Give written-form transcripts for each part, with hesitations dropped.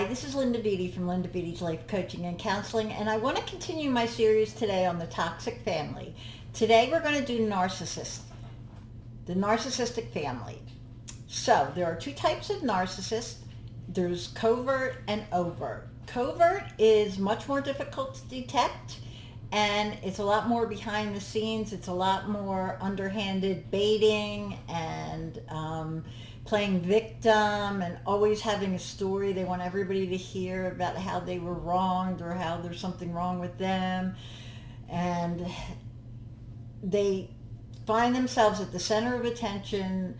this is Linda Beatty from Linda Beatty's Life Coaching and Counseling, and I want to continue my series today on the toxic family. Today we're going to do narcissist, the narcissistic family. So there are two types of narcissists. There's covert and overt. Covert is much more difficult to detect, and it's a lot more behind the scenes. It's a lot more underhanded baiting and playing victim and always having a story. They want everybody to hear about how they were wronged or how there's something wrong with them. And they find themselves at the center of attention,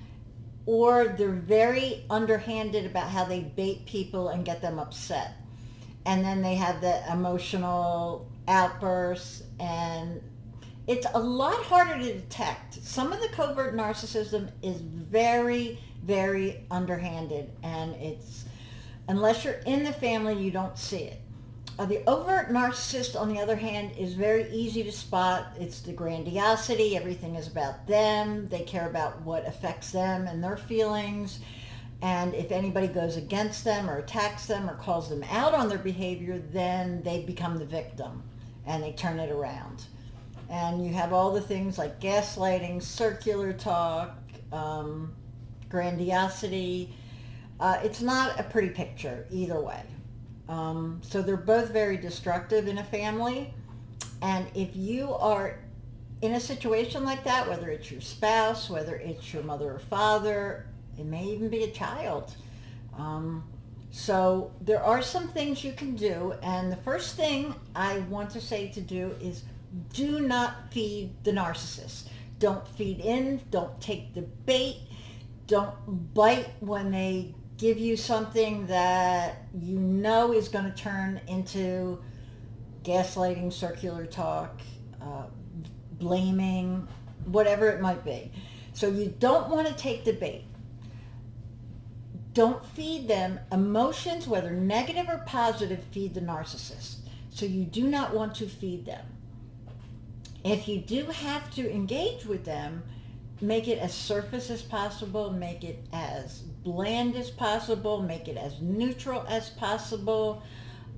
or they're very underhanded about how they bait people and get them upset. And then they have the emotional outbursts, and it's a lot harder to detect. Some of the covert narcissism is very, very underhanded, and it's, unless you're in the family, you don't see it. The overt narcissist, on the other hand, is very easy to spot. It's the grandiosity. Everything is about them. They care about what affects them and their feelings. And if anybody goes against them or attacks them or calls them out on their behavior, then they become the victim and they turn it around. And you have all the things like gaslighting, circular talk, grandiosity. It's not a pretty picture either way. So they're both very destructive in a family. And if you are in a situation like that, whether it's your spouse, whether it's your mother or father, it may even be a child. So there are some things you can do. And the first thing I want to say to do is do not feed the narcissist. Don't feed in. Don't take the bait. Don't bite when they give you something that you know is going to turn into gaslighting, circular talk, blaming, whatever it might be. So you don't want to take the bait. Don't feed them. Emotions, whether negative or positive, feed the narcissist. So you do not want to feed them. If you do have to engage with them, make it as surface as possible, make it as bland as possible, make it as neutral as possible.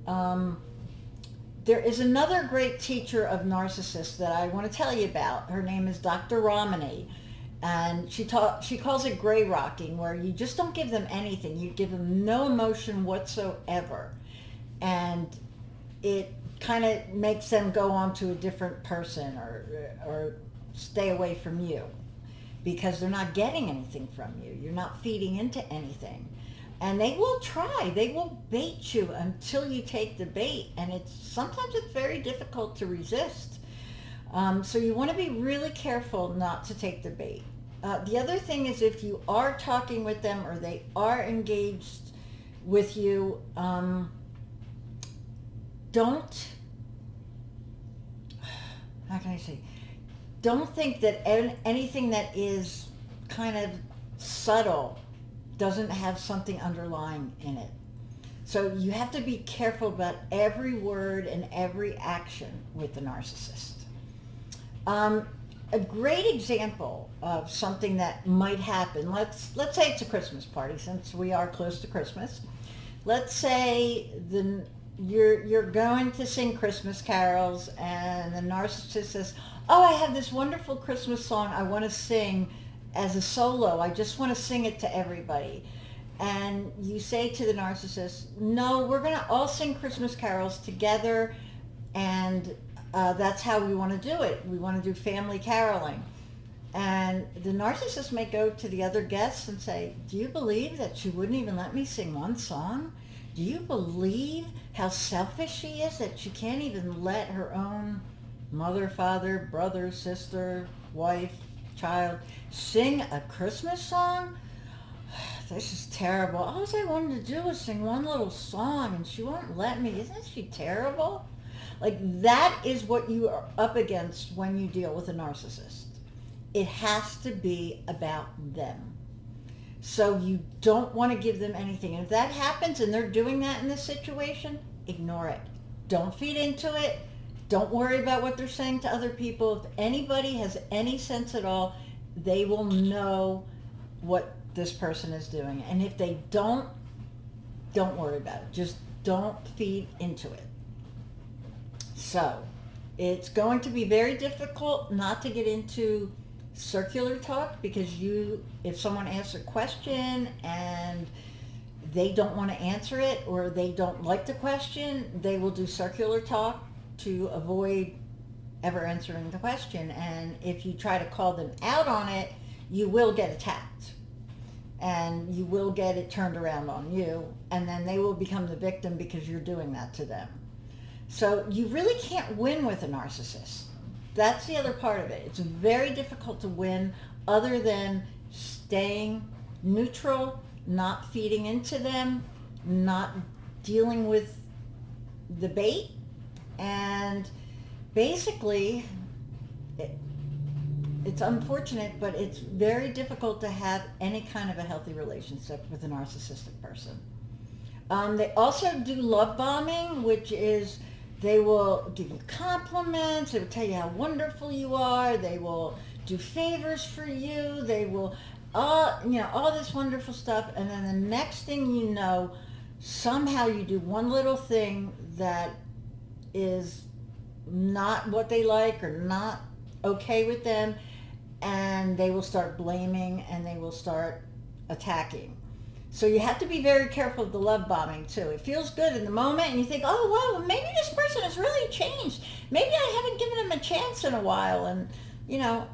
There is another great teacher of narcissists that I want to tell you about. Her name is Dr. Ramani, and she calls it gray rocking, where you just don't give them anything. You give them no emotion whatsoever, and it kind of makes them go on to a different person or stay away from you, because they're not getting anything from you. You're not feeding into anything. And they will try. They will bait you until you take the bait. And sometimes it's very difficult to resist. So you want to be really careful not to take the bait. The other thing is, if you are talking with them or they are engaged with you, don't, how can I say, don't think that anything that is kind of subtle doesn't have something underlying in it. So you have to be careful about every word and every action with the narcissist. A great example of something that might happen, let's say it's a Christmas party, since we are close to Christmas. Let's say you're going to sing Christmas carols, and the narcissist says, oh, I have this wonderful Christmas song I want to sing as a solo. I just want to sing it to everybody. And you say to the narcissist, no, we're going to all sing Christmas carols together, and that's how we want to do it. We want to do family caroling. And the narcissist may go to the other guests and say, do you believe that she wouldn't even let me sing one song? Do you believe how selfish she is, that she can't even let her own mother, father, brother, sister, wife, child sing a Christmas song? This is terrible. All I wanted to do was sing one little song and she won't let me. Isn't she terrible? Like, that is what you are up against when you deal with a narcissist. It has to be about them. So you don't want to give them anything. And if that happens and they're doing that in this situation, ignore it. Don't feed into it. Don't worry about what they're saying to other people. If anybody has any sense at all, they will know what this person is doing. And if they don't, don't worry about it. Just don't feed into it. So it's going to be very difficult not to get into circular talk, because if someone asks a question and they don't want to answer it, or they don't like the question, they will do circular talk to avoid ever answering the question. And if you try to call them out on it, you will get attacked, and you will get it turned around on you, and then they will become the victim because you're doing that to them. So you really can't win with a narcissist. That's the other part of it. It's very difficult to win, other than staying neutral, not feeding into them, not dealing with the bait, and basically, it's unfortunate, but it's very difficult to have any kind of a healthy relationship with a narcissistic person. They also do love bombing, which is they will give you compliments, they will tell you how wonderful you are, they will do favors for you, they will, all this wonderful stuff, and then the next thing you know, somehow you do one little thing that is not what they like or not okay with them, and they will start blaming and they will start attacking. So you have to be very careful of the love bombing too. It feels good in the moment, and you think, oh, wow, maybe this person has really changed. Maybe I haven't given him a chance in a while, and,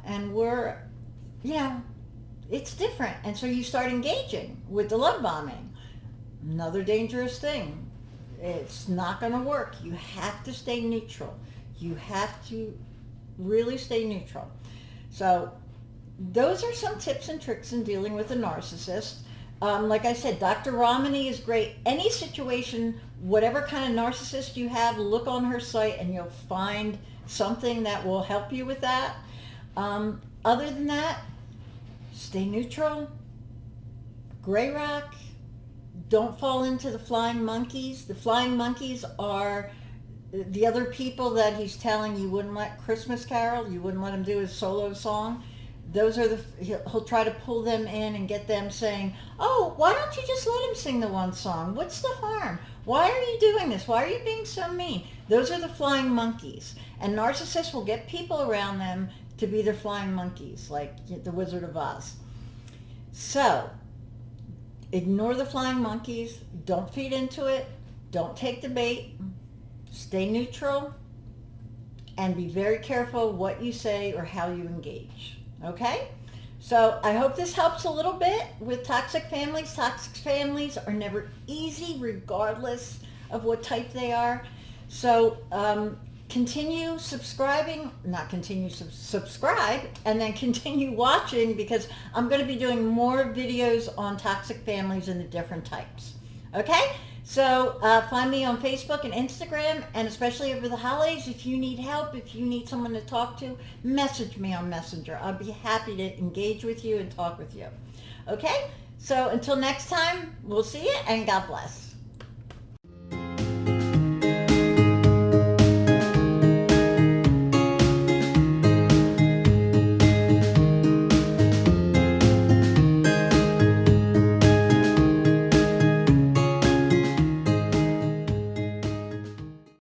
and we're, it's different. And so you start engaging with the love bombing. Another dangerous thing. It's not going to work. You have to stay neutral. You have to really stay neutral. So those are some tips and tricks in dealing with a narcissist. Like I said, Dr. Ramani is great. Any situation, whatever kind of narcissist you have, look on her site and you'll find something that will help you with that. Other than that, stay neutral, gray rock, don't fall into the flying monkeys. The flying monkeys are the other people that he's telling you wouldn't let Christmas Carol, you wouldn't let him do his solo song. Those are he'll try to pull them in and get them saying, oh, why don't you just let him sing the one song? What's the harm? Why are you doing this? Why are you being so mean? Those are the flying monkeys. And narcissists will get people around them to be their flying monkeys, like the Wizard of Oz. So, ignore the flying monkeys. Don't feed into it. Don't take the bait. Stay neutral. And be very careful what you say or how you engage. Okay? So I hope this helps a little bit with toxic families. Toxic families are never easy, regardless of what type they are. So continue subscribing, subscribe, and then continue watching, because I'm going to be doing more videos on toxic families and the different types. Okay? So find me on Facebook and Instagram, and especially over the holidays, if you need help, if you need someone to talk to, message me on Messenger. I'll be happy to engage with you and talk with you. Okay? So until next time, we'll see you, and God bless.